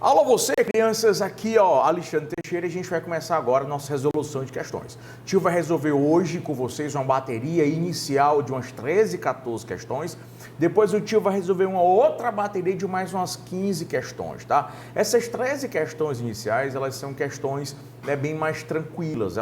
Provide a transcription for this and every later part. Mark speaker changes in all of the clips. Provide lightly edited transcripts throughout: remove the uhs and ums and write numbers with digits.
Speaker 1: Alô você, crianças, aqui ó, Alexandre Teixeira, e a gente vai começar agora a nossa resolução de questões. O tio vai resolver hoje com vocês uma bateria inicial de umas 13, 14 questões. Depois o tio vai resolver uma outra bateria de mais umas 15 questões, tá? Essas 13 questões iniciais, elas são questões bem mais tranquilas.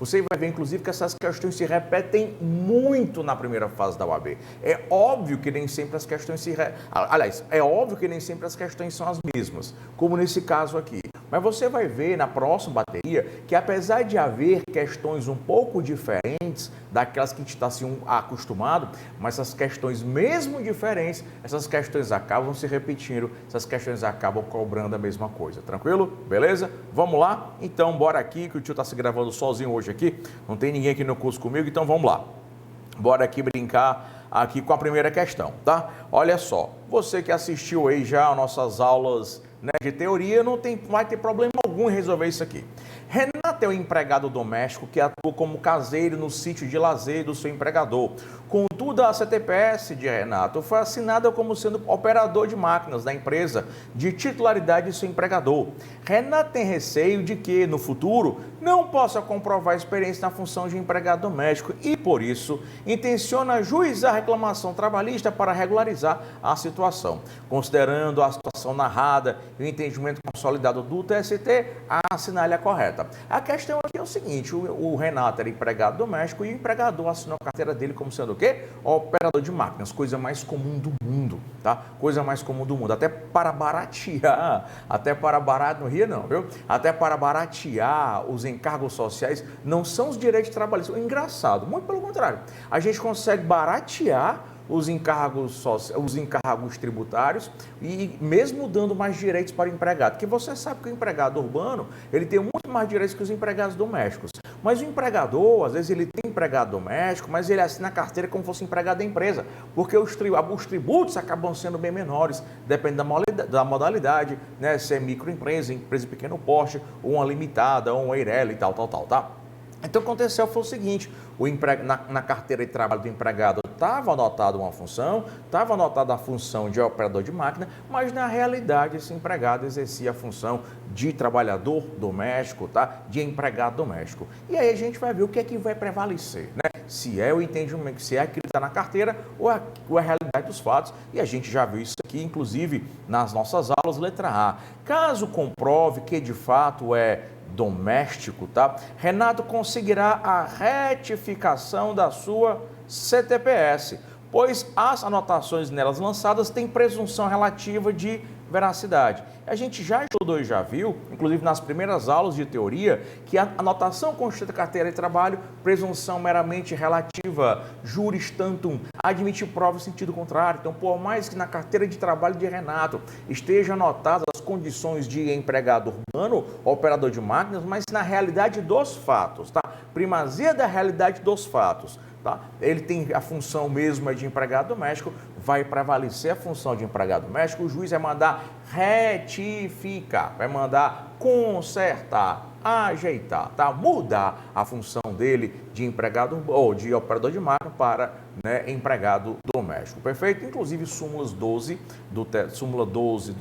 Speaker 1: Você vai ver, inclusive, que essas questões se repetem muito na primeira fase da UAB. É óbvio que nem sempre as questões é óbvio que nem sempre as questões são as mesmas, como nesse caso aqui. Mas você vai ver na próxima bateria que, apesar de haver questões um pouco diferentes daquelas que a gente está assim, acostumado, mas essas questões mesmo diferentes, essas questões acabam se repetindo, essas questões acabam cobrando a mesma coisa. Tranquilo? Beleza? Vamos lá? Então, bora aqui, que o tio está se gravando sozinho hoje aqui. Não tem ninguém aqui no curso comigo, então vamos lá. Bora aqui brincar aqui com a primeira questão, tá? Olha só, você que assistiu aí já as nossas aulas de teoria, não vai ter problema algum em resolver isso aqui. Renato é um empregado doméstico que atua como caseiro no sítio de lazer do seu empregador. Contudo, a CTPS de Renato foi assinada como sendo operador de máquinas da empresa de titularidade de seu empregador. Renato tem receio de que, no futuro, não possa comprovar a experiência na função de empregado doméstico e, por isso, intenciona ajuizar a reclamação trabalhista para regularizar a situação. Considerando a situação narrada e o entendimento consolidado do TST, a assinale a correta. A questão aqui é o seguinte, o Renato era empregado doméstico e o empregador assinou a carteira dele como sendo o quê? Operador de máquinas, coisa mais comum do mundo, tá? Coisa mais comum do mundo, até para baratear, no Rio não, viu? Até para baratear os encargos sociais, não são os direitos trabalhistas. Engraçado, muito pelo contrário, a gente consegue baratear os encargos tributários e mesmo dando mais direitos para o empregado, porque você sabe que o empregado urbano, ele tem muito mais direitos que os empregados domésticos, mas o empregador, às vezes ele tem empregado doméstico, mas ele assina a carteira como se fosse empregado da empresa, porque os tributos acabam sendo bem menores, depende da modalidade, né, se é microempresa, empresa de pequeno porte, ou uma limitada, ou uma Eireli e tal, tá? Então, o que aconteceu foi o seguinte, na carteira de trabalho do empregado estava anotada uma função, estava anotada a função de operador de máquina, mas na realidade esse empregado exercia a função de trabalhador doméstico, tá? De empregado doméstico. E aí a gente vai ver o que é que vai prevalecer, né? Se é o entendimento, se é aquilo que está na carteira ou a realidade dos fatos. E a gente já viu isso aqui, inclusive, nas nossas aulas, letra A. Caso comprove que de fato é doméstico, tá? Renato conseguirá a retificação da sua CTPS, pois as anotações nelas lançadas têm presunção relativa de veracidade. A gente já estudou e já viu, inclusive nas primeiras aulas de teoria, que a anotação constitui a carteira de trabalho, presunção meramente relativa, juris tantum, admite prova em sentido contrário. Então, por mais que na carteira de trabalho de Renato esteja anotadas as condições de empregado urbano, operador de máquinas, mas na realidade dos fatos, tá? Primazia da realidade dos fatos. Tá? Ele tem a função mesmo de empregado doméstico, vai prevalecer a função de empregado doméstico, o juiz vai mandar retificar, vai mandar consertar, ajeitar, tá? Mudar a função dele de empregado ou de operador de máquina para empregado doméstico, perfeito? Inclusive súmula 12 do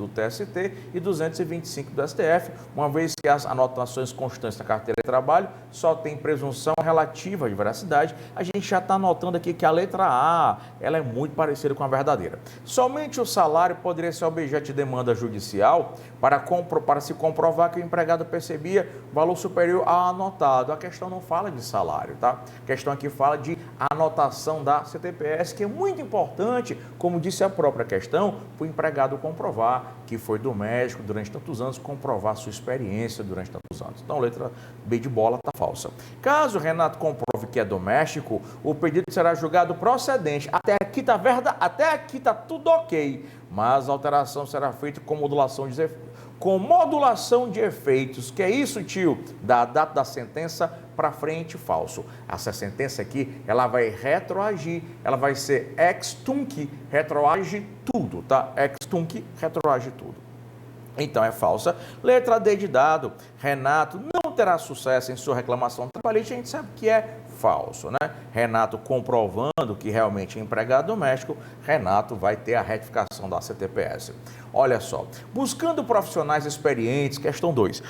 Speaker 1: TST e 225 do STF, uma vez que as anotações constantes da carteira de trabalho só tem presunção relativa de veracidade, a gente já está anotando aqui que a letra A, ela é muito parecida com a verdadeira. Somente o salário poderia ser objeto de demanda judicial para se comprovar que o empregado percebia valor superior ao anotado. A questão não fala de salário, tá? A questão aqui fala de anotação da CTPS, que é muito importante, como disse a própria questão, para o empregado comprovar que foi doméstico durante tantos anos, comprovar sua experiência durante tantos anos. Então, letra B de bola está falsa. Caso o Renato comprove que é doméstico, o pedido será julgado procedente. Até aqui tá tudo ok, mas a alteração será feita com modulação de efeitos. Que é isso, tio? Da data da sentença para frente, falso. Essa sentença aqui, ela vai retroagir, ela vai ser ex tunc, retroage tudo, tá? Ex tunc, retroage tudo. Então é falsa. Letra D de dado, Renato não terá sucesso em sua reclamação trabalhista, a gente sabe que é falso, né? Renato comprovando que realmente é empregado doméstico, Renato vai ter a retificação da CTPS. Olha só, buscando profissionais experientes, questão 2.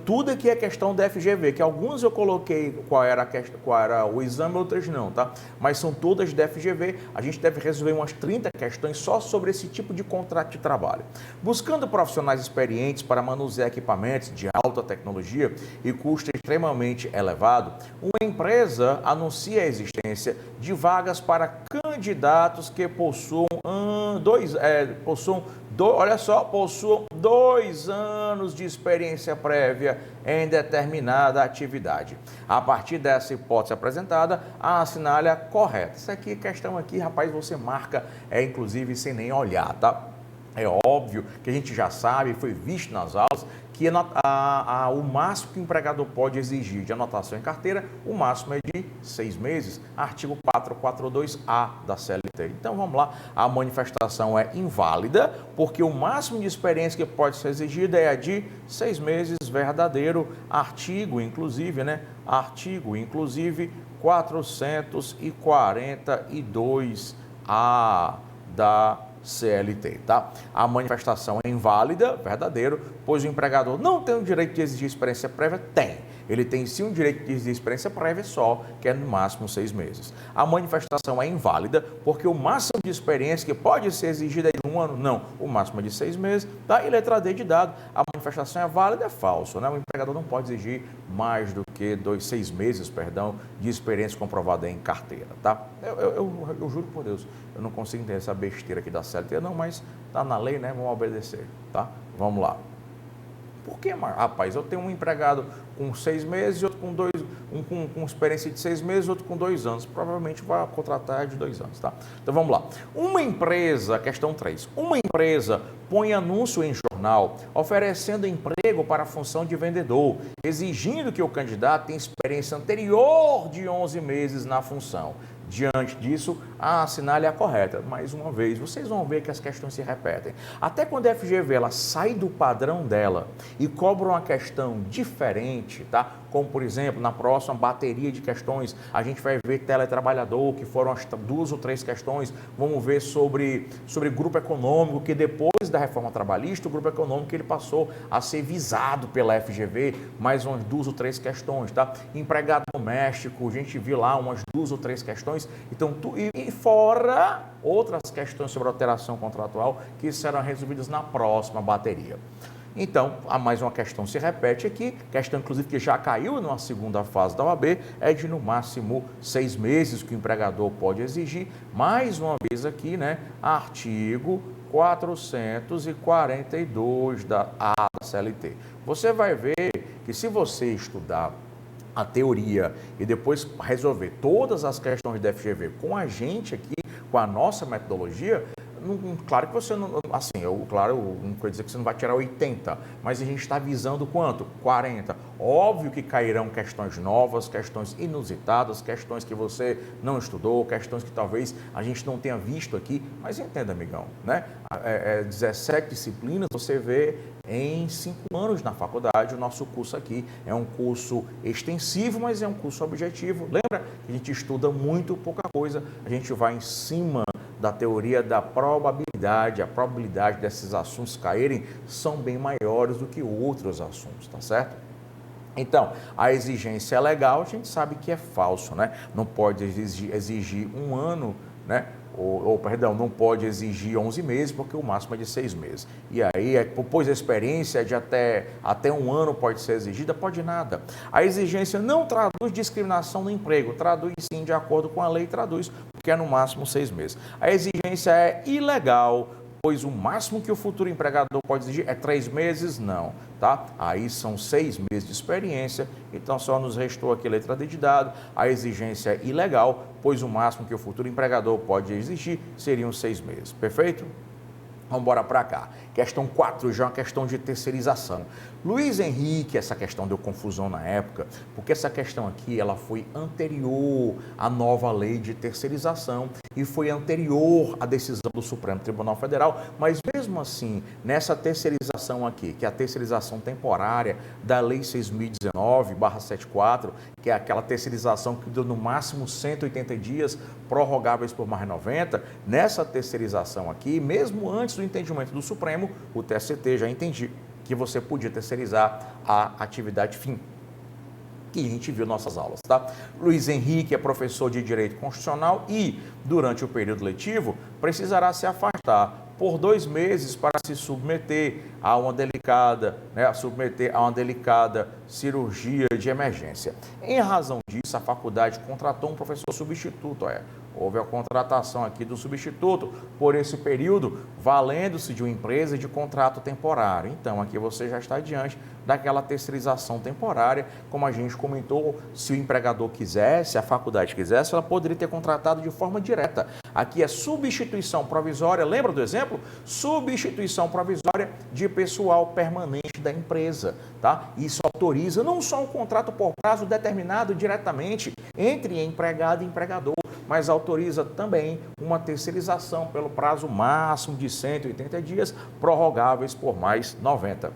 Speaker 1: Tudo aqui é questão da FGV, que alguns eu coloquei qual era o exame, outras não, tá? Mas são todas da FGV. A gente deve resolver umas 30 questões só sobre esse tipo de contrato de trabalho. Buscando profissionais experientes para manusear equipamentos de alta tecnologia e custo extremamente elevado, uma empresa anuncia a existência de vagas para candidatos que possuam possuam 2 anos de experiência prévia em determinada atividade. A partir dessa hipótese apresentada, a assinalha correta. Essa aqui, questão aqui, rapaz, você marca, inclusive sem nem olhar, tá? É óbvio que a gente já sabe, foi visto nas aulas, que o máximo que o empregador pode exigir de anotação em carteira, o máximo é de 6 meses, artigo 442-A da CLT. Então vamos lá, a manifestação é inválida, porque o máximo de experiência que pode ser exigida é a de 6 meses, verdadeiro, artigo inclusive 442-A da CLT, tá? A manifestação é inválida, verdadeiro, pois o empregador não tem o direito de exigir experiência prévia? Tem. Ele tem sim o direito de exigir experiência prévia só, que é no máximo 6 meses. A manifestação é inválida, porque o máximo de experiência que pode ser exigida é de 1 ano? Não, o máximo é de 6 meses, tá? E letra D de dado, a manifestação é válida, é falso, né? O empregador não pode exigir mais do que 6 meses, de experiência comprovada em carteira, tá? Eu juro por Deus, eu não consigo entender essa besteira aqui da CLT, não, mas tá na lei, né? Vamos obedecer, tá? Vamos lá. Por que, rapaz? Eu tenho um empregado com 6 meses, outro com com experiência de 6 meses, outro com 2 anos. Provavelmente vai contratar de 2 anos, tá? Então vamos lá. Uma empresa, questão 3. Uma empresa põe anúncio em jornal oferecendo emprego para a função de vendedor, exigindo que o candidato tenha experiência anterior de 11 meses na função. Diante disso, a assinalha é correta. Mais uma vez, vocês vão ver que as questões se repetem. Até quando a FGV ela sai do padrão dela e cobra uma questão diferente, tá? Como, por exemplo, na próxima bateria de questões, a gente vai ver teletrabalhador, que foram as 2 ou 3 questões. Vamos ver sobre grupo econômico, que depois da reforma trabalhista, o grupo econômico ele passou a ser visado pela FGV, mais umas 2 ou 3 questões, tá? Empregado doméstico, a gente viu lá umas 2 ou 3 questões. Então, e fora outras questões sobre alteração contratual que serão resolvidas na próxima bateria. Então, a mais uma questão se repete aqui, questão inclusive que já caiu na segunda fase da OAB, é de no máximo 6 meses que o empregador pode exigir. Mais uma vez aqui, né, artigo 442 da CLT. Você vai ver que se você estudar a teoria e depois resolver todas as questões da FGV com a gente aqui, com a nossa metodologia, claro que você não, assim, claro, não quer dizer que você não vai tirar 80, mas a gente está visando quanto? 40. Óbvio que cairão questões novas, questões inusitadas, questões que você não estudou, questões que talvez a gente não tenha visto aqui, mas entenda, amigão, né? 17 disciplinas você vê em 5 anos na faculdade. O nosso curso aqui é um curso extensivo, mas é um curso objetivo. Lembra que a gente estuda muito pouca coisa, a gente vai em cima da teoria da probabilidade. A probabilidade desses assuntos caírem são bem maiores do que outros assuntos, tá certo? Então, a exigência é legal, a gente sabe que é falso, né? Não pode exigir 1 ano, né? Perdão, não pode exigir 11 meses, porque o máximo é de 6 meses. E aí, pois a experiência é de até 1 ano pode ser exigida, pode nada. A exigência não traduz discriminação no emprego, traduz sim, de acordo com a lei, traduz, porque é no máximo 6 meses. A exigência é ilegal, pois o máximo que o futuro empregador pode exigir é 3 meses, não, tá? Aí são 6 meses de experiência, então só nos restou aqui a letra D de dado. A exigência é ilegal, pois o máximo que o futuro empregador pode exigir seriam 6 meses, perfeito? Vamos embora para cá. Questão 4, já é uma questão de terceirização. Luiz Henrique, essa questão deu confusão na época, porque essa questão aqui ela foi anterior à nova lei de terceirização e foi anterior à decisão do Supremo Tribunal Federal, mas mesmo assim, nessa terceirização aqui, que é a terceirização temporária da Lei 6.019/74, que é aquela terceirização que dura no máximo 180 dias, prorrogáveis por mais 90, nessa terceirização aqui, mesmo antes do entendimento do Supremo, o TST já entendia que você podia terceirizar a atividade fim, que a gente viu nossas aulas, tá? Luiz Henrique é professor de Direito Constitucional e, durante o período letivo, precisará se afastar por 2 meses para se submeter a uma delicada, cirurgia de emergência. Em razão disso, a faculdade contratou um professor substituto, houve a contratação aqui do substituto por esse período, valendo-se de uma empresa de contrato temporário. Então, aqui você já está diante daquela terceirização temporária, como a gente comentou, se o empregador quisesse, a faculdade quisesse, ela poderia ter contratado de forma direta. Aqui é substituição provisória, lembra do exemplo? Substituição provisória de pessoal permanente da empresa, tá? Isso autoriza não só um contrato por prazo determinado diretamente entre empregado e empregador, mas autoriza também uma terceirização pelo prazo máximo de 180 dias, prorrogáveis por mais 90.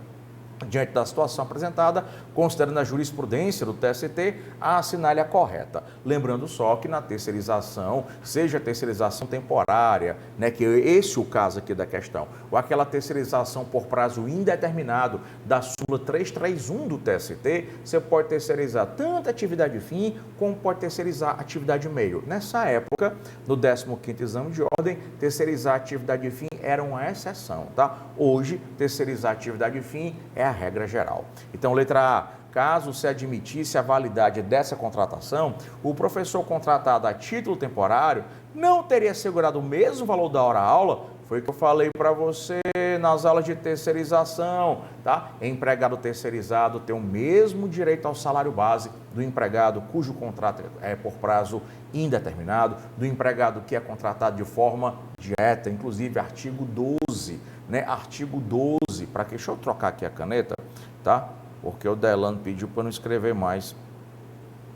Speaker 1: Diante da situação apresentada, considerando a jurisprudência do TST, a assinale a correta. Lembrando só que na terceirização, seja a terceirização temporária, que esse é o caso aqui da questão, ou aquela terceirização por prazo indeterminado da súmula 331 do TST, você pode terceirizar tanto a atividade fim, como pode terceirizar a atividade meio. Nessa época, no 15º exame de ordem, terceirizar a atividade fim era uma exceção, tá? Hoje, terceirizar a atividade fim é a regra geral. Então, letra A, caso se admitisse a validade dessa contratação, o professor contratado a título temporário não teria assegurado o mesmo valor da hora-aula. Foi o que eu falei para você nas aulas de terceirização, tá? Empregado terceirizado tem o mesmo direito ao salário base do empregado cujo contrato é por prazo indeterminado, do empregado que é contratado de forma direta, inclusive artigo 12, Artigo 12, deixa eu trocar aqui a caneta, tá? Porque o Delano pediu para não escrever mais.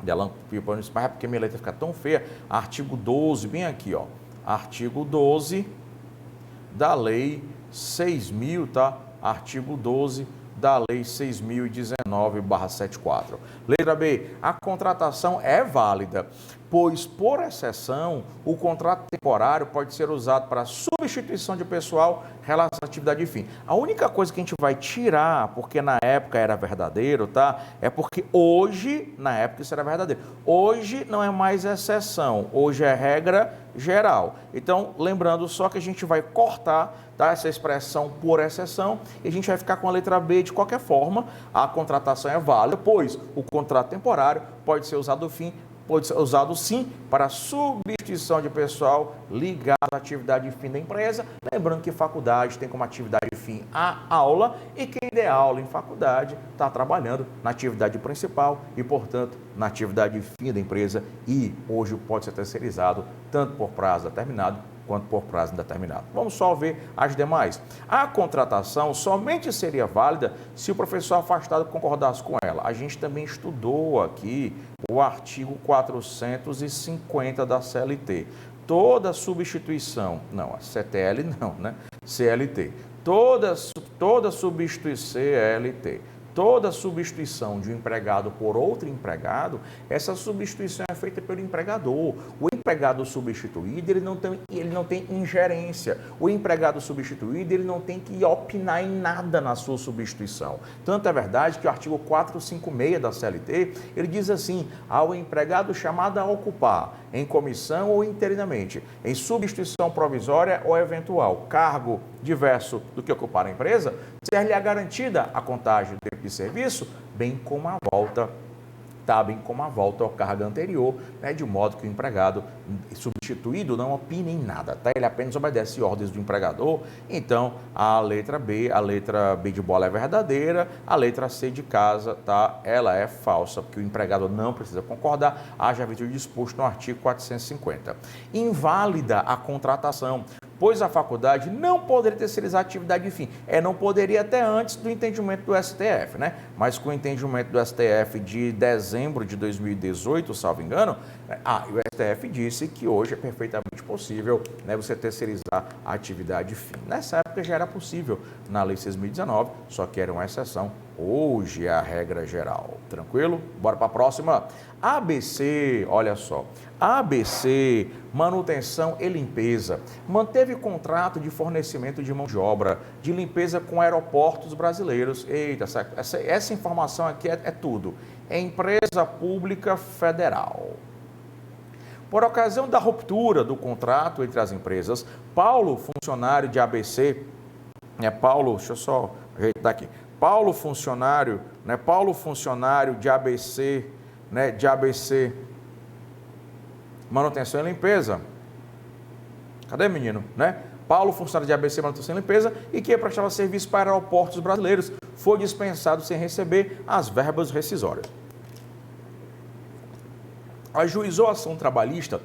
Speaker 1: Delano pediu para não escrever mais, porque minha letra fica tão feia. Artigo 12, bem aqui, ó. Artigo 12 da Lei 6.000, tá? Artigo 12 da Lei 6.019/74. Letra B, a contratação é válida, pois, por exceção, o contrato temporário pode ser usado para substituição de pessoal em relação à atividade de fim. A única coisa que a gente vai tirar, porque na época era verdadeiro, tá? É porque hoje, na época isso era verdadeiro. Hoje não é mais exceção, hoje é regra geral. Então, lembrando só que a gente vai cortar, tá, essa expressão por exceção e a gente vai ficar com a letra B de qualquer forma. A contratação é válida, pois o contrato temporário pode ser usado sim para substituição de pessoal ligado à atividade de fim da empresa. Lembrando que faculdade tem como atividade de fim a aula e quem der aula em faculdade está trabalhando na atividade principal e, portanto, na atividade de fim da empresa e hoje pode ser terceirizado tanto por prazo determinado quanto por prazo indeterminado. Vamos só ver as demais. A contratação somente seria válida se o professor afastado concordasse com ela. A gente também estudou aqui o artigo 450 da CLT. Toda substituição, não, a CTL não, CLT. Toda substituição, CLT. Toda substituição de um empregado por outro empregado, essa substituição é feita pelo empregador. O empregado substituído, ele não tem ingerência. O empregado substituído, ele não tem que opinar em nada na sua substituição. Tanto é verdade que o artigo 456 da CLT, ele diz assim, ao empregado chamado a ocupar, em comissão ou interinamente, em substituição provisória ou eventual, cargo diverso do que ocupar a empresa, ser-lhe garantida a contagem do tempo de serviço, bem como a volta ao cargo anterior, de modo que o empregado substituído não opina em nada, tá? Ele apenas obedece ordens do empregador. Então, a letra B de bola é verdadeira, a letra C de casa, tá? Ela é falsa, porque o empregado não precisa concordar, haja visto disposto no artigo 450. Inválida a contratação, pois a faculdade não poderia terceirizar a atividade de fim. Não poderia até antes do entendimento do STF, Mas com o entendimento do STF de dezembro de 2018, salvo engano, o STF disse que hoje é perfeitamente possível, né, você terceirizar a atividade fim. Nessa época já era possível na Lei 6.019, só que era uma exceção. Hoje é a regra geral. Tranquilo? Bora para a próxima. ABC, olha só. ABC, manutenção e limpeza, manteve contrato de fornecimento de mão de obra de limpeza com aeroportos brasileiros. Eita, essa informação aqui é tudo. É empresa pública federal. Por ocasião da ruptura do contrato entre as empresas, Paulo, funcionário de ABC, Paulo, deixa eu só ajeitar aqui. Paulo, funcionário de ABC, de ABC, manutenção e limpeza. Cadê, menino? Paulo, funcionário de ABC, manutenção e limpeza, e que prestava serviço para aeroportos brasileiros, foi dispensado sem receber as verbas rescisórias. Ajuizou a ação trabalhista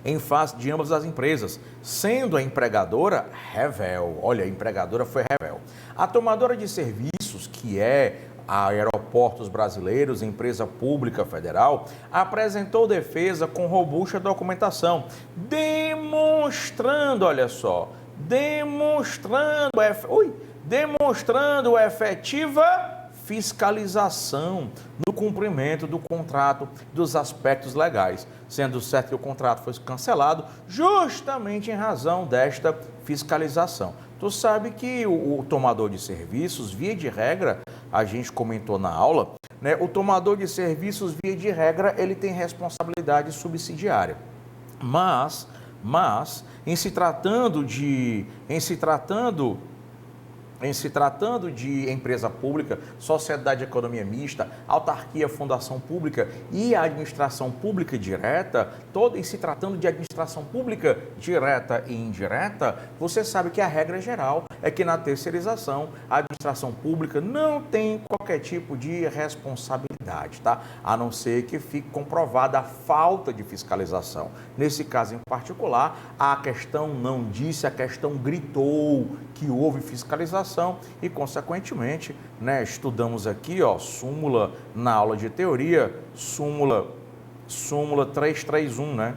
Speaker 1: em face de ambas as empresas, sendo a empregadora Revel. Olha, a empregadora foi Revel. A tomadora de serviços, que é a Aeroportos Brasileiros, empresa pública federal, apresentou defesa com robusta documentação, demonstrando, olha só, demonstrando efetiva fiscalização no cumprimento do contrato, dos aspectos legais, sendo certo que o contrato foi cancelado justamente em razão desta fiscalização. Tu sabe que o tomador de serviços, via de regra, a gente comentou na aula, o tomador de serviços, via de regra, ele tem responsabilidade subsidiária. Mas em se tratando de empresa pública, sociedade de economia mista, autarquia, fundação pública e administração pública direta, em se tratando de administração pública direta e indireta, você sabe que a regra geral é que na terceirização a administração pública não tem qualquer tipo de responsabilidade, tá? A não ser que fique comprovada a falta de fiscalização. Nesse caso em particular, a questão não disse, a questão gritou que houve fiscalização e, consequentemente, estudamos aqui, súmula na aula de teoria, súmula 331,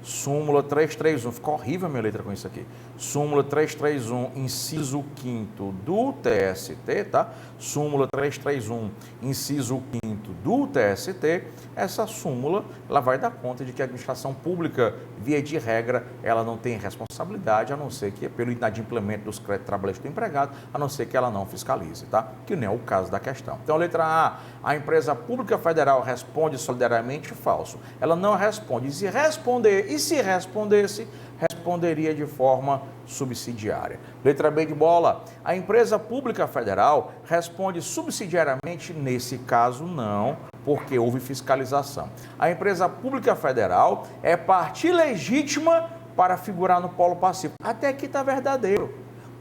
Speaker 1: Súmula 331, ficou horrível a minha letra com isso aqui. Súmula 331, inciso 5º do TST, tá? Súmula 331, inciso 5º do TST, essa súmula, ela vai dar conta de que a administração pública, via de regra, ela não tem responsabilidade, a não ser que, pelo inadimplemento dos créditos trabalhistas do empregado, a não ser que ela não fiscalize, tá? Que não é o caso da questão. Então, letra A empresa pública federal responde solidariamente falso. Ela não responde. E se respondesse, responderia de forma subsidiária. Letra B de bola. A empresa pública federal responde subsidiariamente, nesse caso não, porque houve fiscalização. A empresa pública federal é parte legítima para figurar no polo passivo. Até aqui está verdadeiro,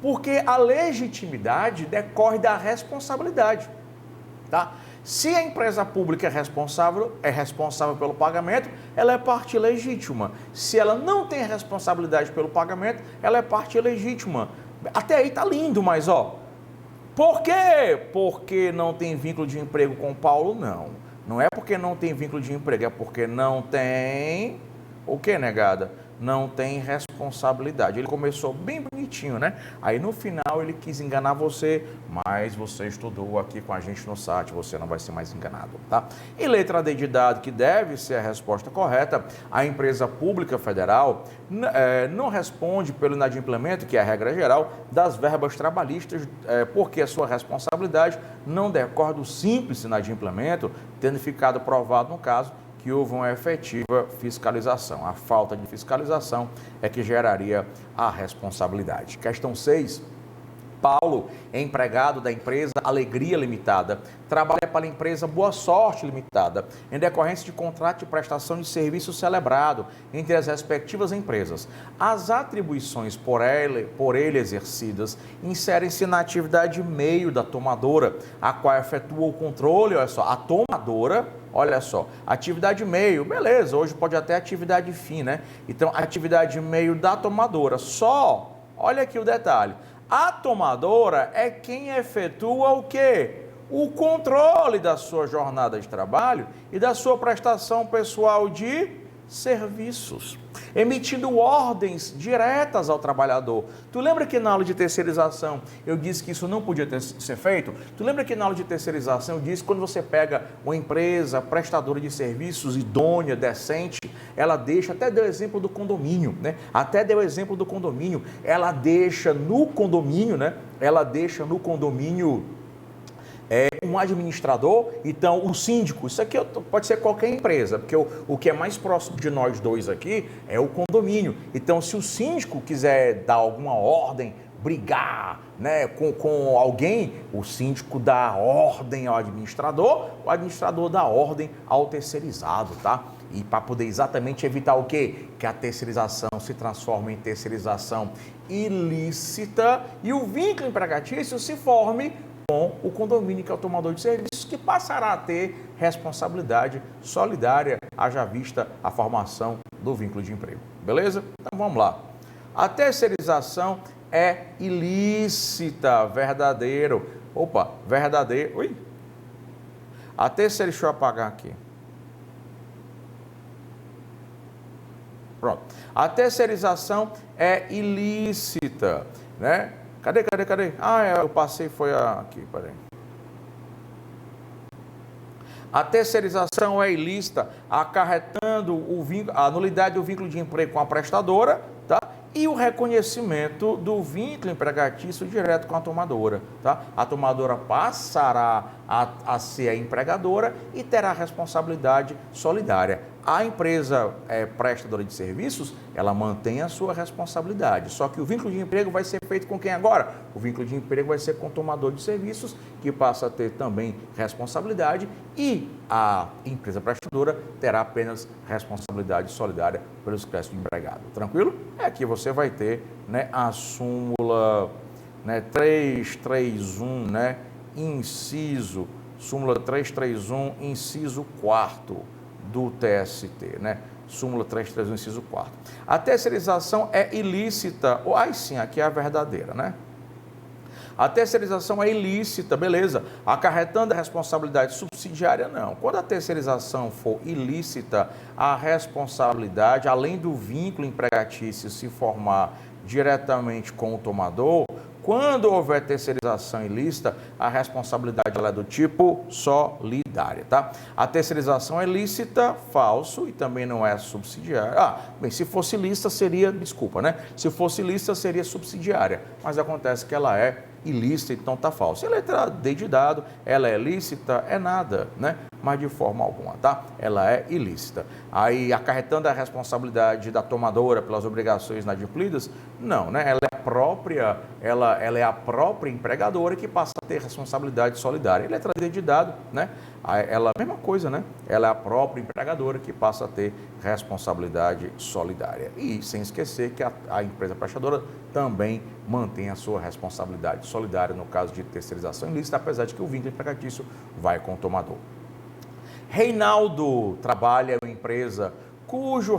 Speaker 1: porque a legitimidade decorre da responsabilidade, tá? Se a empresa pública é responsável pelo pagamento, ela é parte legítima. Se ela não tem responsabilidade pelo pagamento, ela é parte ilegítima. Até aí tá lindo, mas por quê? Porque não tem vínculo de emprego com o Paulo? Não. Não é porque não tem vínculo de emprego, é porque não tem... O que, negada? Não tem responsabilidade. Ele começou bem bonitinho, Aí no final ele quis enganar você, mas você estudou aqui com a gente no site, você não vai ser mais enganado, tá? E letra D de dado, que deve ser a resposta correta, a empresa pública federal não responde pelo inadimplemento, que é a regra geral, das verbas trabalhistas, porque a sua responsabilidade não decorre do simples inadimplemento, tendo ficado provado no caso que houve uma efetiva fiscalização. A falta de fiscalização é que geraria a responsabilidade. Questão 6. Paulo é empregado da empresa Alegria Limitada, trabalha para a empresa Boa Sorte Limitada, em decorrência de contrato de prestação de serviço celebrado entre as respectivas empresas. As atribuições por ele exercidas inserem-se na atividade meio da tomadora, a qual efetua o controle, olha só, a tomadora, olha só, atividade meio, beleza, hoje pode até atividade fim, Então, atividade meio da tomadora, só, olha aqui o detalhe, a tomadora é quem efetua o quê? O controle da sua jornada de trabalho e da sua prestação pessoal de serviços, emitindo ordens diretas ao trabalhador. Tu lembra que na aula de terceirização eu disse que isso não podia ser feito? Tu lembra que na aula de terceirização eu disse que quando você pega uma empresa prestadora de serviços idônea, decente, ela deixa, até deu exemplo do condomínio, né? Até deu exemplo do condomínio, ela deixa no condomínio, né? Ela deixa no condomínio um administrador, então o síndico, isso aqui pode ser qualquer empresa, porque o que é mais próximo de nós dois aqui é o condomínio. Então, se o síndico quiser dar alguma ordem, brigar, né, com alguém, o síndico dá ordem ao administrador, o administrador dá ordem ao terceirizado, tá? E para poder exatamente evitar o quê? Que a terceirização se transforme em terceirização ilícita e o vínculo empregatício se forme com o condomínio, que é o tomador de serviços, que passará a ter responsabilidade solidária, haja vista a formação do vínculo de emprego. Beleza? Então vamos lá. A terceirização é ilícita, verdadeiro. Opa, verdadeiro. Ui. A terceira, deixa eu apagar aqui. Pronto. A terceirização é ilícita, né? Cadê? Eu passei, foi aqui, peraí. A terceirização é ilícita, acarretando a nulidade do vínculo de emprego com a prestadora, tá? E o reconhecimento do vínculo empregatício direto com a tomadora, tá? A tomadora passará a ser a empregadora e terá responsabilidade solidária. A empresa prestadora de serviços, ela mantém a sua responsabilidade, só que o vínculo de emprego vai ser feito com quem agora? O vínculo de emprego vai ser com o tomador de serviços, que passa a ter também responsabilidade, e a empresa prestadora terá apenas responsabilidade solidária pelos créditos de empregado. Tranquilo? Aqui você vai ter, né, a súmula, né, 331, né, inciso, súmula 331, inciso 4º do TST, né? Súmula 331, inciso 4º. A terceirização é ilícita, sim, aqui é a verdadeira, né? A terceirização é ilícita, beleza. Acarretando a responsabilidade subsidiária, não. Quando a terceirização for ilícita, a responsabilidade, além do vínculo empregatício se formar diretamente com o tomador, quando houver terceirização ilícita, a responsabilidade ela é do tipo solidária, tá? A terceirização é lícita, falso, e também não é subsidiária. Bem, se fosse lícita seria, desculpa, né? Se fosse lícita seria subsidiária, mas acontece que ela é ilícita, então tá falso. A letra D de dado, ela é lícita, é nada, né? Mas de forma alguma, tá? Ela é ilícita. Aí, acarretando a responsabilidade da tomadora pelas obrigações inadimplidas, não, né? Ela é a própria empregadora que passa a ter responsabilidade solidária. Letra D de dado, né? Ela, mesma coisa, né? Ela é a própria empregadora que passa a ter responsabilidade solidária. E sem esquecer que a empresa prestadora também mantém a sua responsabilidade solidária no caso de terceirização ilícita, apesar de que o vínculo empregatício vai com o tomador. Reinaldo trabalha em empresa cujo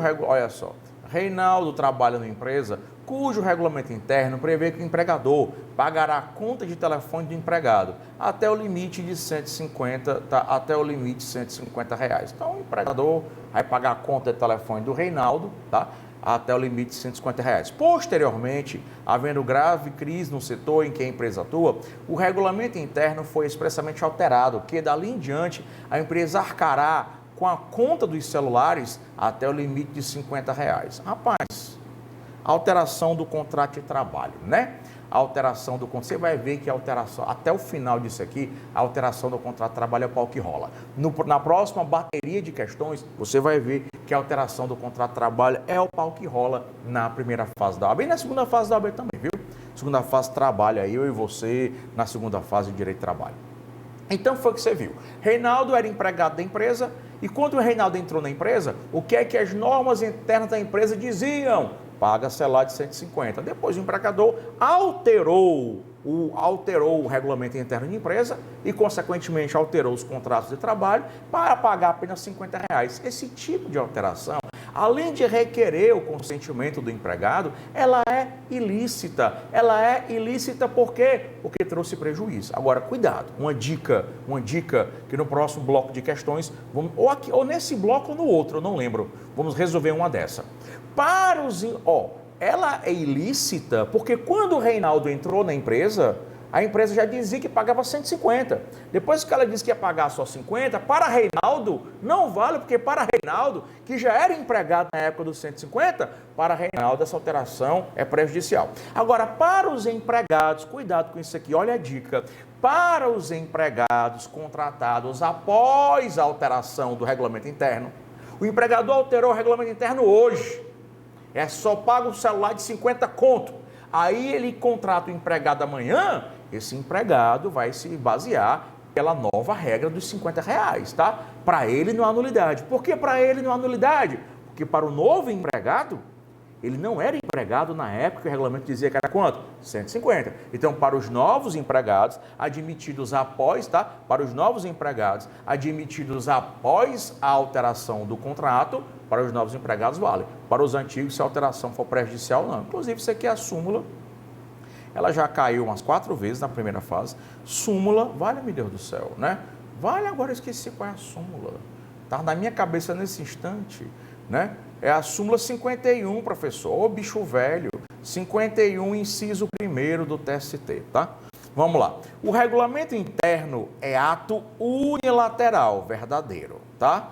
Speaker 1: Reinaldo trabalha numa empresa cujo regulamento interno prevê que o empregador pagará a conta de telefone do empregado até o limite de 150, tá? Até o limite de R$150. Então, o empregador vai pagar a conta de telefone do Reinaldo, tá? Até o limite de R$150. Posteriormente, havendo grave crise no setor em que a empresa atua, o regulamento interno foi expressamente alterado, que dali em diante a empresa arcará com a conta dos celulares até o limite de R$50. Rapaz, alteração do contrato de trabalho, né? A alteração do contrato, você vai ver que a alteração, até o final disso aqui, a alteração do contrato de trabalho é o pau que rola. Na próxima bateria de questões, você vai ver que a alteração do contrato de trabalho é o pau que rola na primeira fase da OAB e na segunda fase da OAB também, viu? Segunda fase trabalho aí, eu e você, na segunda fase de direito de trabalho. Então foi o que você viu. Reinaldo era empregado da empresa e quando o Reinaldo entrou na empresa, o que é que as normas internas da empresa diziam? Paga salário de 150. Depois o empregador alterou o regulamento interno de empresa e, consequentemente, alterou os contratos de trabalho para pagar apenas R$50. Esse tipo de alteração além de requerer o consentimento do empregado, ela é ilícita. Ela é ilícita por quê? Porque trouxe prejuízo. Agora, cuidado, uma dica que no próximo bloco de questões, ou nesse bloco ou no outro, eu não lembro, vamos resolver uma dessa. Ela é ilícita porque quando o Reinaldo entrou na empresa, a empresa já dizia que pagava 150. Depois que ela disse que ia pagar só 50, para Reinaldo não vale, porque para Reinaldo, que já era empregado na época dos 150, para Reinaldo essa alteração é prejudicial. Agora, para os empregados, cuidado com isso aqui, olha a dica. Para os empregados contratados após a alteração do regulamento interno, o empregador alterou o regulamento interno hoje. É só paga o celular de 50 conto. Aí ele contrata o empregado amanhã, esse empregado vai se basear pela nova regra dos 50 reais, tá? Para ele não há nulidade. Por que para ele não há nulidade? Porque para o novo empregado, ele não era empregado na época que o regulamento dizia que era quanto? 150. Então, para os novos empregados admitidos após, tá? Para os novos empregados admitidos após a alteração do contrato, para os novos empregados vale. Para os antigos, se a alteração for prejudicial, não. Inclusive, isso aqui é a súmula. Ela já caiu umas 4 vezes na primeira fase. Súmula, vale, meu Deus do céu, né? Vale, agora eu esqueci qual é a súmula. Tá na minha cabeça nesse instante, né? É a súmula 51, professor. Ô, bicho velho. 51, inciso 1º do TST, tá? Vamos lá. O regulamento interno é ato unilateral, verdadeiro, tá?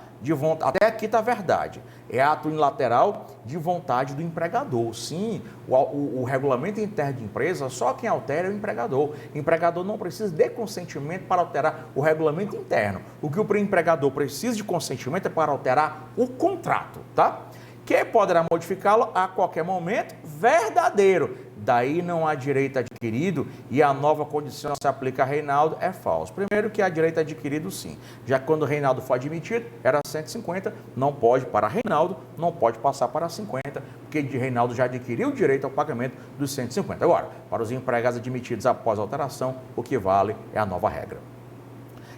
Speaker 1: Até aqui está verdade. É ato unilateral de vontade do empregador. Sim, o regulamento interno de empresa, só quem altera é o empregador. O empregador não precisa de consentimento para alterar o regulamento interno. O que o empregador precisa de consentimento é para alterar o contrato, tá? Que poderá modificá-lo a qualquer momento, verdadeiro. Daí não há direito adquirido e a nova condição se aplica a Reinaldo é falso. Primeiro que há direito adquirido sim, já que quando o Reinaldo foi admitido era 150, não pode para Reinaldo, não pode passar para 50, porque de Reinaldo já adquiriu o direito ao pagamento dos 150. Agora, para os empregados admitidos após a alteração, o que vale é a nova regra.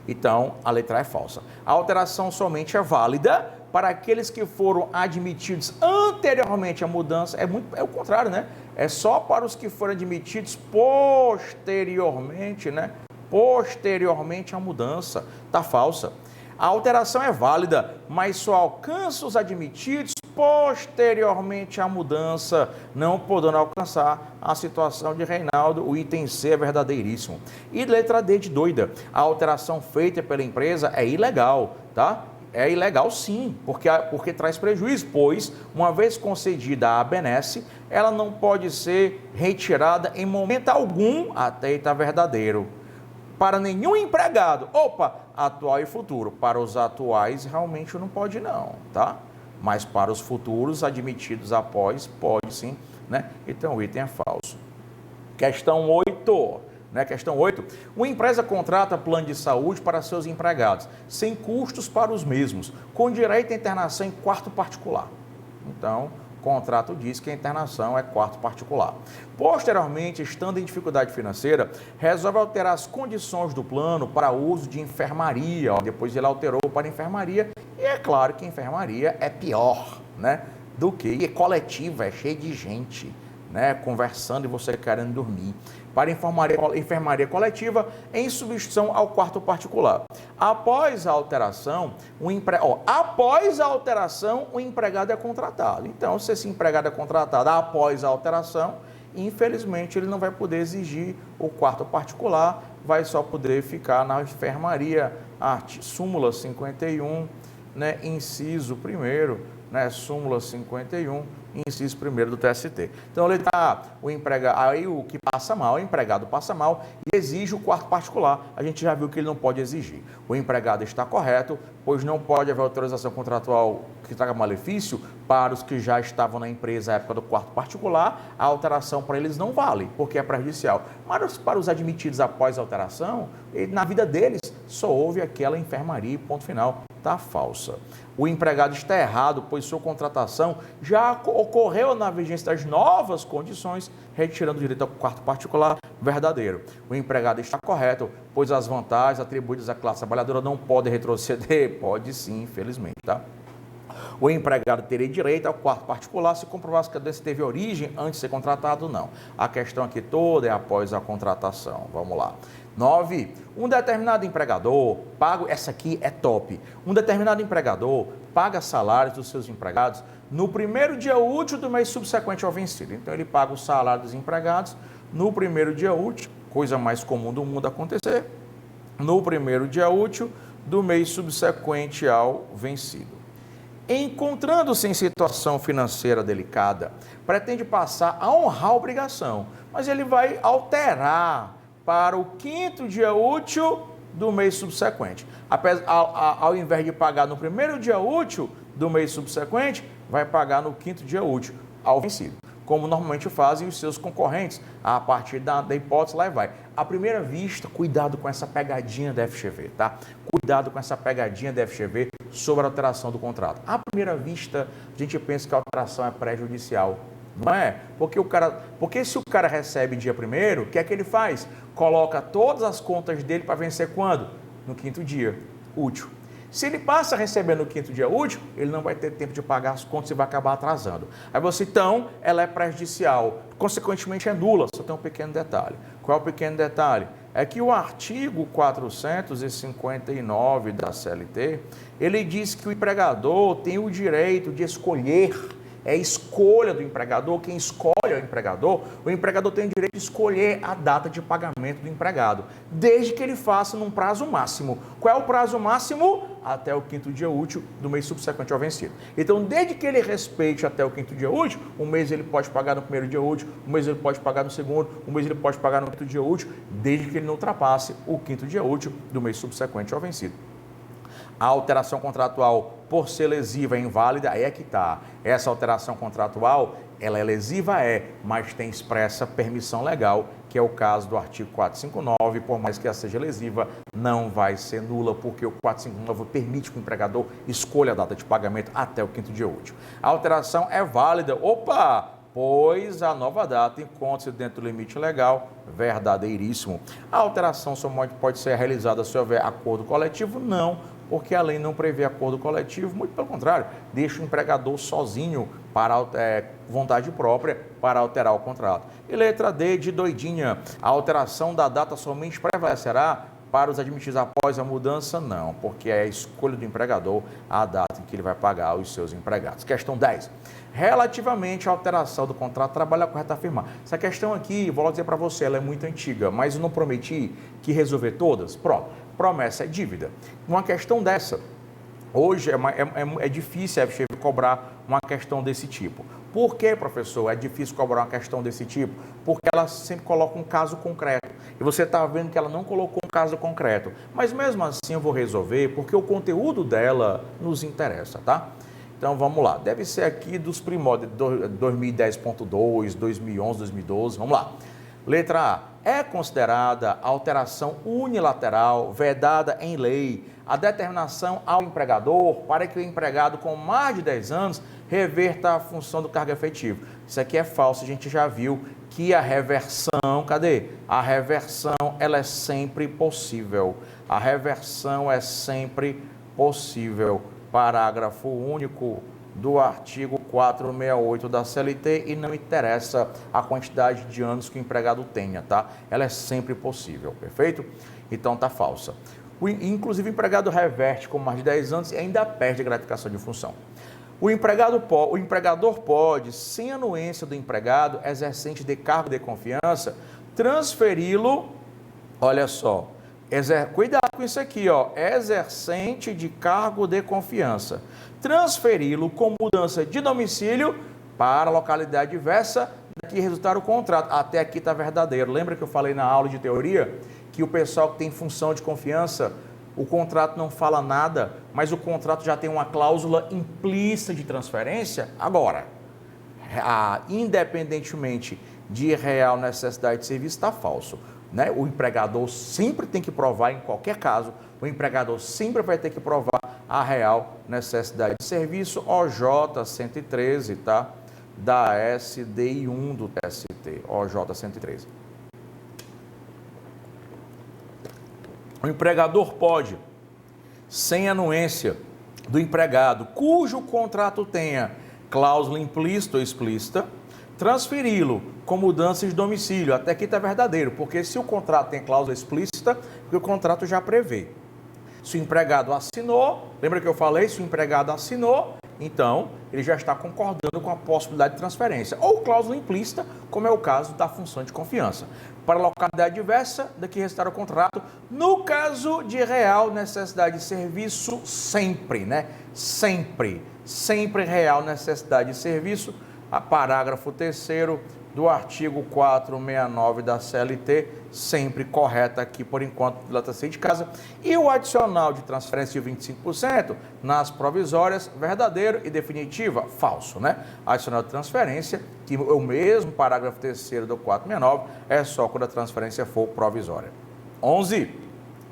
Speaker 1: Então, a letra é falsa. A alteração somente é válida para aqueles que foram admitidos anteriormente à mudança. É o contrário, né? É só para os que foram admitidos posteriormente, né? Posteriormente à mudança. Tá falsa. A alteração é válida, mas só alcança os admitidos posteriormente à mudança, não podendo alcançar a situação de Reinaldo. O item C é verdadeiríssimo. E letra D de doida. A alteração feita pela empresa é ilegal, tá? É ilegal sim, porque traz prejuízo, pois, uma vez concedida a benesse, ela não pode ser retirada em momento algum até estar verdadeiro. Para nenhum empregado, atual e futuro. Para os atuais, realmente não pode não, tá? Mas para os futuros, admitidos após, pode sim, né? Então, o item é falso. Questão 8. Questão 8. Uma empresa contrata plano de saúde para seus empregados, sem custos para os mesmos, com direito à internação em quarto particular. Então, o contrato diz que a internação é quarto particular. Posteriormente, estando em dificuldade financeira, resolve alterar as condições do plano para uso de enfermaria. Depois ele alterou para enfermaria, e é claro que enfermaria é pior, né? Do que coletiva, é cheio de gente, né? Conversando e você querendo dormir. Para enfermaria coletiva, em substituição ao quarto particular. Após a alteração, o empregado é contratado. Então, se esse empregado é contratado após a alteração, infelizmente, ele não vai poder exigir o quarto particular, vai só poder ficar na enfermaria. Súmula 51, né, inciso 1º, né, súmula 51, inciso 1º do TST. Então, ele está, aí o que passa mal, o empregado passa mal e exige o quarto particular. A gente já viu que ele não pode exigir. O empregado está correto, pois não pode haver autorização contratual que traga malefício para os que já estavam na empresa à época do quarto particular. A alteração para eles não vale, porque é prejudicial. Mas para os admitidos após a alteração, na vida deles só houve aquela enfermaria, ponto final. Está falsa. O empregado está errado, pois sua contratação já ocorreu na vigência das novas condições, retirando o direito ao quarto particular verdadeiro. O empregado está correto, pois as vantagens atribuídas à classe trabalhadora não podem retroceder. Pode sim, infelizmente, tá? O empregado teria direito ao quarto particular se comprovasse que a doença teve origem antes de ser contratado, não. A questão aqui toda é após a contratação. Vamos lá. 9. Um determinado empregador paga, essa aqui é top, um determinado empregador paga salários dos seus empregados no primeiro dia útil do mês subsequente ao vencido. Então ele paga o salário dos empregados no primeiro dia útil, coisa mais comum do mundo acontecer, no primeiro dia útil do mês subsequente ao vencido. Encontrando-se em situação financeira delicada, pretende passar a honrar a obrigação, mas ele vai alterar para o quinto dia útil do mês subsequente. Ao invés de pagar no primeiro dia útil do mês subsequente, vai pagar no quinto dia útil ao vencido, como normalmente fazem os seus concorrentes, a partir da hipótese lá e vai. À primeira vista, cuidado com essa pegadinha da FGV, tá? Cuidado com essa pegadinha da FGV sobre a alteração do contrato. À primeira vista, a gente pensa que a alteração é prejudicial. Não é? Porque se o cara recebe dia primeiro, o que é que ele faz? Coloca todas as contas dele para vencer quando? No quinto dia útil. Se ele passa a receber no quinto dia útil, ele não vai ter tempo de pagar as contas e vai acabar atrasando. Aí você, então, ela é prejudicial, consequentemente é nula. Só tem um pequeno detalhe. Qual é o pequeno detalhe? É que o artigo 459 da CLT, ele diz que o empregador tem o direito de escolher. É escolha do empregador, quem escolhe é o empregador tem o direito de escolher a data de pagamento do empregado, desde que ele faça num prazo máximo. Qual é o prazo máximo? Até o quinto dia útil do mês subsequente ao vencido. Então, desde que ele respeite até o quinto dia útil, um mês ele pode pagar no primeiro dia útil, um mês ele pode pagar no segundo, um mês ele pode pagar no quinto dia útil, desde que ele não ultrapasse o quinto dia útil do mês subsequente ao vencido. A alteração contratual, por ser lesiva, é inválida, aí é que está. Essa alteração contratual, ela é lesiva, mas tem expressa permissão legal, que é o caso do artigo 459, por mais que ela seja lesiva, não vai ser nula, porque o 459 permite que o empregador escolha a data de pagamento até o quinto dia útil. A alteração é válida, pois a nova data encontra-se dentro do limite legal, verdadeiríssimo. A alteração só pode ser realizada se houver acordo coletivo? Não, porque a lei não prevê acordo coletivo, muito pelo contrário, deixa o empregador sozinho, para vontade própria, para alterar o contrato. E letra D, de doidinha, a alteração da data somente prevalecerá para os admitidos após a mudança? Não, porque é a escolha do empregador a data em que ele vai pagar os seus empregados. Questão 10. Relativamente à alteração do contrato, trabalho é correto afirmar. Essa questão aqui, vou dizer para você, ela é muito antiga, mas eu não prometi que resolver todas? Pronto. Promessa é dívida. Uma questão dessa, hoje é difícil a FGV cobrar uma questão desse tipo. Por que, professor, é difícil cobrar uma questão desse tipo? Porque ela sempre coloca um caso concreto. E você está vendo que ela não colocou um caso concreto. Mas mesmo assim eu vou resolver, porque o conteúdo dela nos interessa, tá? Então vamos lá. Deve ser aqui dos primórdios, 2010.2, 2011, 2012, vamos lá. Letra A. É considerada alteração unilateral, vedada em lei, a determinação ao empregador para que o empregado com mais de 10 anos reverta a função do cargo efetivo. Isso aqui é falso, a gente já viu que a reversão, cadê? A reversão, ela é sempre possível. A reversão é sempre possível. Parágrafo único do artigo 468 da CLT, e não interessa a quantidade de anos que o empregado tenha, tá? Ela é sempre possível, perfeito? Então tá falsa. Inclusive o empregado reverte com mais de 10 anos e ainda perde a gratificação de função. O empregador pode, sem anuência do empregado exercente de cargo de confiança, transferi-lo, olha só, cuidado com isso aqui, exercente de cargo de confiança, transferi-lo com mudança de domicílio para a localidade diversa da que resultar o contrato. Até aqui está verdadeiro. Lembra que eu falei na aula de teoria que o pessoal que tem função de confiança, o contrato não fala nada, mas o contrato já tem uma cláusula implícita de transferência? Agora, independentemente de real necessidade de serviço, está falso. Né? O empregador sempre tem que provar, em qualquer caso, o empregador sempre vai ter que provar a real necessidade de serviço, OJ 113, tá? Da SDI 1 do TST, OJ 113. O empregador pode, sem anuência do empregado cujo contrato tenha cláusula implícita ou explícita, transferi-lo com mudança de domicílio. Até aqui está verdadeiro, porque se o contrato tem cláusula explícita, o contrato já prevê. Se o empregado assinou, lembra que eu falei? Se o empregado assinou, então ele já está concordando com a possibilidade de transferência. Ou cláusula implícita, como é o caso da função de confiança. Para localidade diversa, daqui restar o contrato. No caso de real necessidade de serviço, sempre, né? Sempre real necessidade de serviço. A parágrafo 3º do artigo 469 da CLT, sempre correta aqui por enquanto, pilota sair de casa. E o adicional de transferência de 25% nas provisórias, verdadeiro e definitiva, falso, né? Adicional de transferência, que é o mesmo parágrafo 3º do 469, é só quando a transferência for provisória. 11.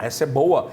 Speaker 1: Essa é boa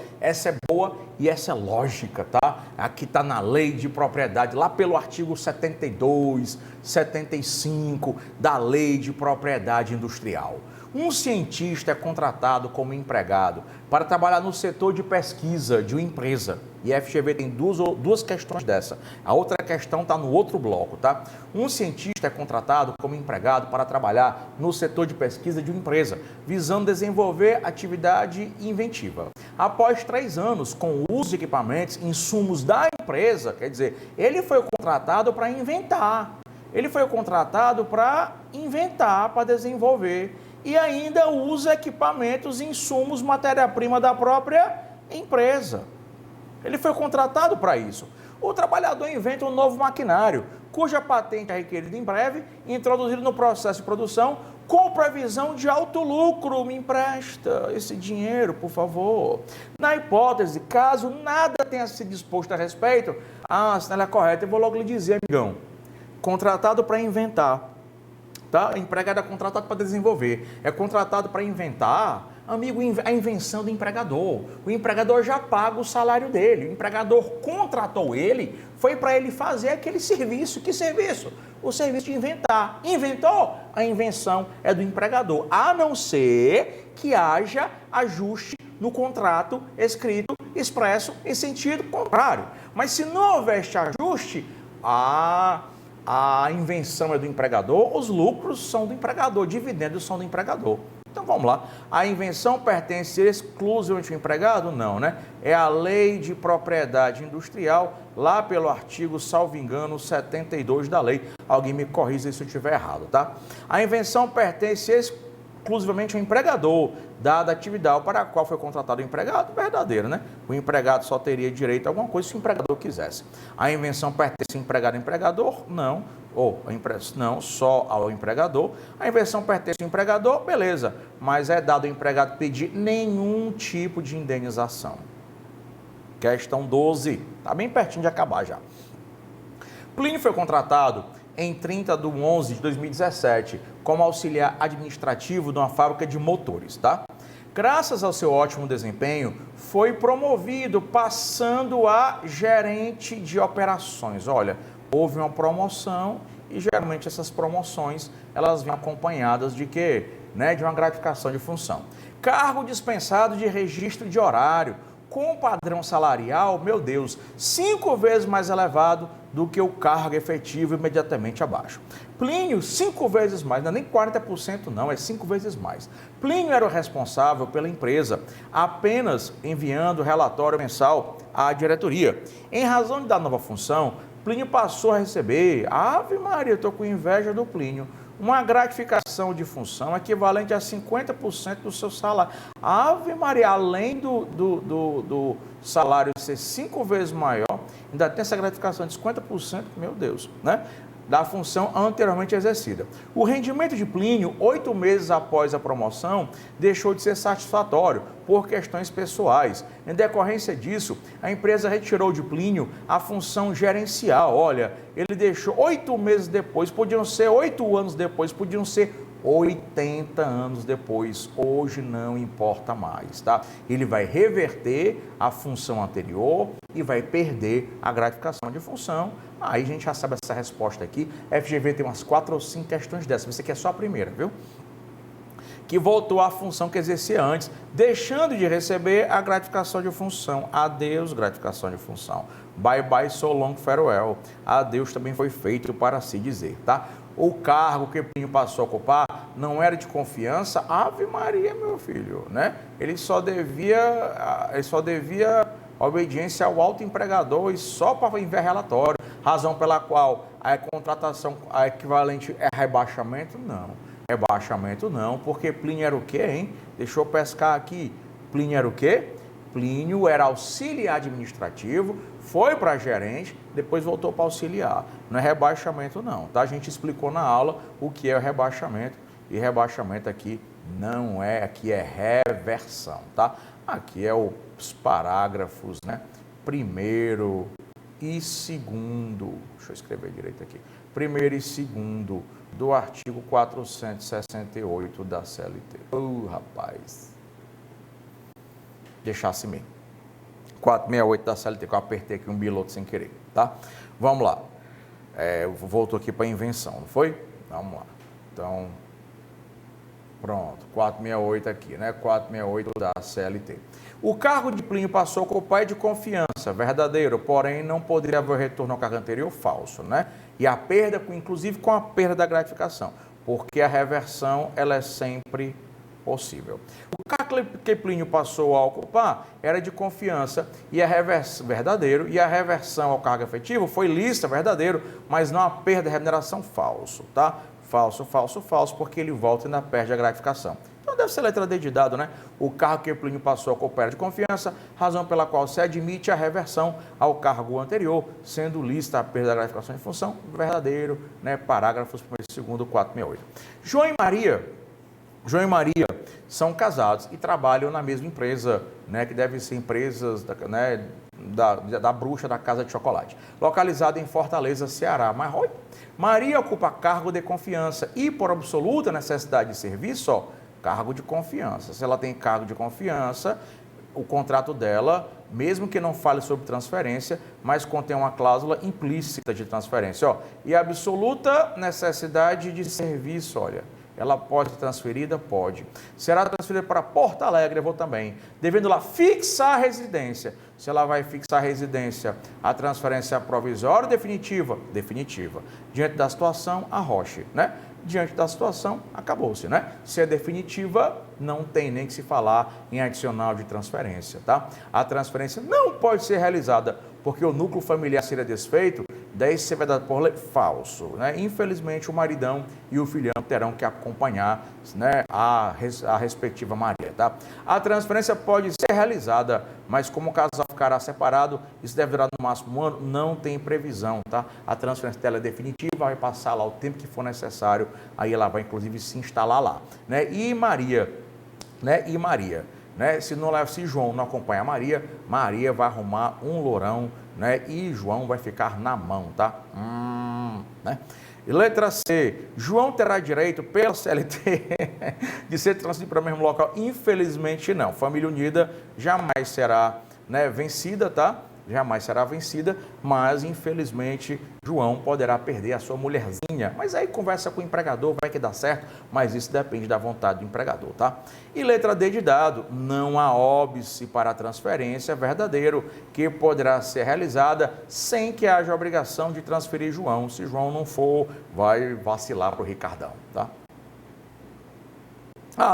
Speaker 1: e essa é lógica, tá? Aqui está na lei de propriedade, lá pelo artigo 72, 75 da lei de propriedade industrial. Um cientista é contratado como empregado para trabalhar no setor de pesquisa de uma empresa. E a FGV tem duas questões dessa. A outra questão está no outro bloco, tá? Um cientista é contratado como empregado para trabalhar no setor de pesquisa de uma empresa, visando desenvolver atividade inventiva. Após 3 anos, com o uso de equipamentos, insumos da empresa, quer dizer, ele foi contratado para inventar. Ele foi contratado para inventar, para desenvolver. E ainda usa equipamentos, insumos, matéria-prima da própria empresa. Ele foi contratado para isso. O trabalhador inventa um novo maquinário, cuja patente é requerida em breve, introduzido no processo de produção, com previsão de alto lucro. Me empresta esse dinheiro, por favor. Na hipótese, caso nada tenha sido disposto a respeito, se ela é correta, eu vou logo lhe dizer, amigão, contratado para inventar. Tá? O empregado é contratado para desenvolver, é contratado para inventar, amigo, a invenção do empregador. O empregador já paga o salário dele, o empregador contratou ele, foi para ele fazer aquele serviço. Que serviço? O serviço de inventar. Inventou? A invenção é do empregador, a não ser que haja ajuste no contrato escrito, expresso, em sentido contrário. Mas se não houver este ajuste, a invenção é do empregador, os lucros são do empregador, dividendos são do empregador. Então vamos lá, a invenção pertence exclusivamente ao empregado? Não, né? É a lei de propriedade industrial, lá pelo artigo, salvo engano, 72 da lei. Alguém me corrija se eu estiver errado, tá? A invenção pertence exclusivamente ao empregador, dada a atividade para a qual foi contratado o empregado, verdadeiro, né? O empregado só teria direito a alguma coisa se o empregador quisesse. A invenção pertence ao empregado e empregador? Não. Não, só ao empregador. A invenção pertence ao empregador? Beleza. Mas é dado ao empregado pedir nenhum tipo de indenização. Questão 12. Está bem pertinho de acabar já. Plínio foi contratado em 30/11/2017 como auxiliar administrativo de uma fábrica de motores, tá? Graças ao seu ótimo desempenho, foi promovido, passando a gerente de operações. Olha, houve uma promoção e geralmente essas promoções, elas vêm acompanhadas de quê? De uma gratificação de função. Cargo dispensado de registro de horário, com padrão salarial, meu Deus, 5 vezes mais elevado do que o cargo efetivo imediatamente abaixo. Plínio, 5 vezes mais, não é nem 40% não, é 5 vezes mais. Plínio era o responsável pela empresa, apenas enviando relatório mensal à diretoria. Em razão da nova função, Plínio passou a receber, ave Maria, eu estou com inveja do Plínio, uma gratificação de função equivalente a 50% do seu salário. Ave Maria, além do salário ser 5 vezes maior, ainda tem essa gratificação de 50%, meu Deus, né? Da função anteriormente exercida. O rendimento de Plínio, 8 meses após a promoção, deixou de ser satisfatório por questões pessoais. Em decorrência disso, a empresa retirou de Plínio a função gerencial. Olha, ele deixou 8 meses depois, podiam ser 8 anos depois, podiam ser 80 anos depois, hoje não importa mais, tá? Ele vai reverter a função anterior e vai perder a gratificação de função. Aí a gente já sabe essa resposta aqui. FGV tem umas 4 ou 5 questões dessas, você quer só a primeira, viu? que voltou à função que exercia antes, deixando de receber a gratificação de função. Adeus, gratificação de função. Bye bye, so long, farewell. Adeus também foi feito para se dizer, tá? O cargo que Plínio passou a ocupar não era de confiança. Ave Maria, meu filho, né? Ele só devia obediência ao alto empregador e só para enviar relatório, razão pela qual a contratação a equivalente é rebaixamento? Não, rebaixamento não, porque Plínio era o quê, hein? Deixa eu pescar aqui. Plínio era o quê? Plínio era auxiliar administrativo, foi para gerente, depois voltou para auxiliar. Não é rebaixamento não, tá? A gente explicou na aula o que é o rebaixamento, e rebaixamento aqui não é, aqui é reversão, tá? Aqui é os parágrafos, né? Primeiro e segundo, deixa eu escrever direito aqui. Primeiro e segundo do artigo 468 da CLT. Rapaz. Deixasse mesmo. 468 da CLT, que eu apertei aqui um biloto sem querer, tá? Vamos lá. Voltou aqui para a invenção, não foi? Vamos lá. Então, pronto, 468 aqui, né? 468 da CLT. O cargo de Plínio passou a ocupar de confiança, verdadeiro, porém não poderia haver retorno ao cargo anterior, falso, né? E a perda, inclusive com a perda da gratificação, porque a reversão, ela é sempre possível. O cargo que Plínio passou a ocupar era de confiança e a reversão, verdadeiro, e a reversão ao cargo efetivo foi lícita, verdadeiro, mas não a perda da remuneração, falso, tá? Falso, falso, falso, porque ele volta e ainda perde a gratificação. Então deve ser letra D de dado, né? O cargo que Plínio passou a ocupar era de confiança, razão pela qual se admite a reversão ao cargo anterior, sendo lícita a perda da gratificação de função, verdadeiro, né? Parágrafos 1º e 2º, 468. João e Maria são casados e trabalham na mesma empresa, né, que devem ser empresas da bruxa da Casa de Chocolate, localizada em Fortaleza, Ceará. Mas Maria ocupa cargo de confiança e, por absoluta necessidade de serviço, cargo de confiança. Se ela tem cargo de confiança, o contrato dela, mesmo que não fale sobre transferência, mas contém uma cláusula implícita de transferência. E absoluta necessidade de serviço, olha. Ela pode ser transferida? Pode. Será transferida para Porto Alegre, eu vou também. Devendo lá fixar a residência. Se ela vai fixar a residência, a transferência é provisória ou definitiva? Definitiva. Diante da situação, arroche, né? Diante da situação, acabou-se, né? Se é definitiva, não tem nem que se falar em adicional de transferência, tá? A transferência não pode ser realizada porque o núcleo familiar seria desfeito, daí ser verdade por lei, falso, né? Infelizmente, o maridão e o filhão terão que acompanhar, né, a respectiva Maria, tá? A transferência pode ser realizada, mas como o casal ficará separado, isso deve durar no máximo 1 ano, não tem previsão, tá? A transferência dela é definitiva, vai passar lá o tempo que for necessário, aí ela vai inclusive se instalar lá, né? E Maria, né? Se João não acompanha a Maria, Maria vai arrumar um lourão, né? E João vai ficar na mão, tá? Né? E letra C, João terá direito pela CLT de ser transferido para o mesmo local? Infelizmente não. Família unida jamais será, né, vencida, tá? Jamais será vencida, mas infelizmente João poderá perder a sua mulherzinha. Mas aí conversa com o empregador, vai que dá certo, mas isso depende da vontade do empregador, tá? E letra D de dado, não há óbice para a transferência, verdadeiro, que poderá ser realizada sem que haja obrigação de transferir João. Se João não for, vai vacilar para o Ricardão, tá?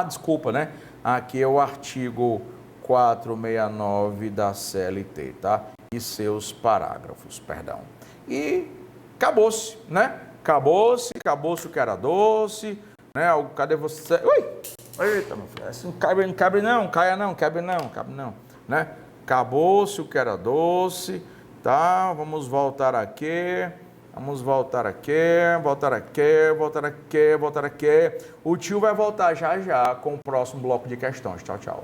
Speaker 1: Desculpa, né? Aqui é o artigo 469 da CLT, tá? E seus parágrafos, perdão. E acabou-se, né? Acabou-se o que era doce, né? Cadê você? Ui! Eita, meu filho, assim, não cabe não, caia não, cabe não, né? Acabou-se o que era doce, tá? Vamos voltar aqui. O tio vai voltar já com o próximo bloco de questões. Tchau, tchau.